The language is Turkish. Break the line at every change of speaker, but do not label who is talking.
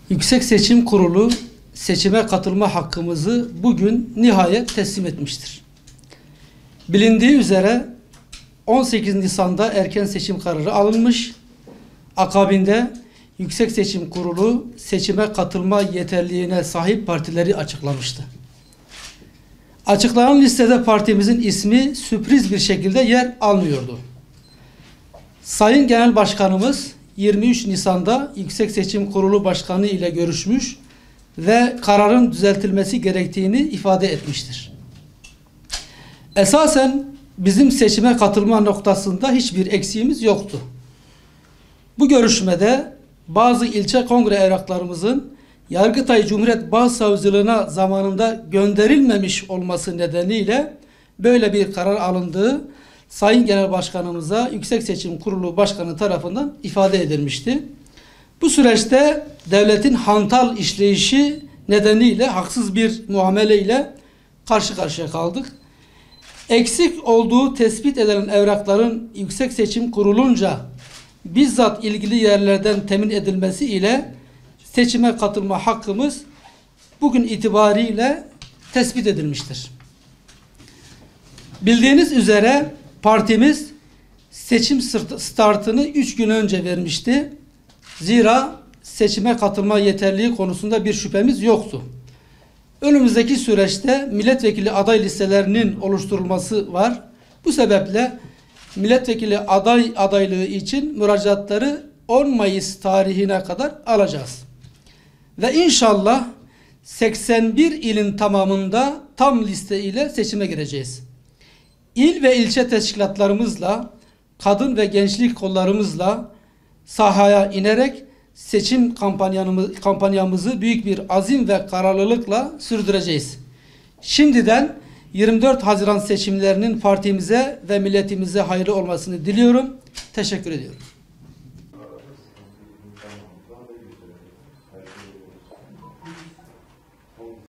Yüksek Seçim Kurulu seçime katılma hakkımızı bugün nihayet teslim etmiştir. Bilindiği üzere 18 Nisan'da erken seçim kararı alınmış. Akabinde Yüksek Seçim Kurulu seçime katılma yeterliliğine sahip partileri açıklamıştı. Açıklanan listede partimizin ismi sürpriz bir şekilde yer almıyordu. Sayın Genel Başkanımız 23 Nisan'da Yüksek Seçim Kurulu Başkanı ile görüşmüş ve kararın düzeltilmesi gerektiğini ifade etmiştir. Esasen bizim seçime katılma noktasında hiçbir eksiğimiz yoktu. Bu görüşmede bazı ilçe kongre evraklarımızın Yargıtay Cumhuriyet Başsavcılığına zamanında gönderilmemiş olması nedeniyle böyle bir karar alındığı Sayın Genel Başkanımıza Yüksek Seçim Kurulu Başkanı tarafından ifade edilmişti. Bu süreçte devletin hantal işleyişi nedeniyle haksız bir muamele ile karşı karşıya kaldık. Eksik olduğu tespit edilen evrakların Yüksek Seçim Kurulunca bizzat ilgili yerlerden temin edilmesi ile seçime katılma hakkımız bugün itibariyle tespit edilmiştir. Bildiğiniz üzere partimiz seçim startını 3 gün önce vermişti. Zira seçime katılma yeterliliği konusunda bir şüphemiz yoktu. Önümüzdeki süreçte milletvekili aday listelerinin oluşturulması var. Bu sebeple milletvekili adaylığı için müracaatları 10 Mayıs tarihine kadar alacağız. Ve inşallah 81 ilin tamamında tam liste ile seçime gireceğiz. İl ve ilçe teşkilatlarımızla, kadın ve gençlik kollarımızla sahaya inerek seçim kampanyamızı büyük bir azim ve kararlılıkla sürdüreceğiz. Şimdiden 24 Haziran seçimlerinin partimize ve milletimize hayırlı olmasını diliyorum. Teşekkür ediyorum.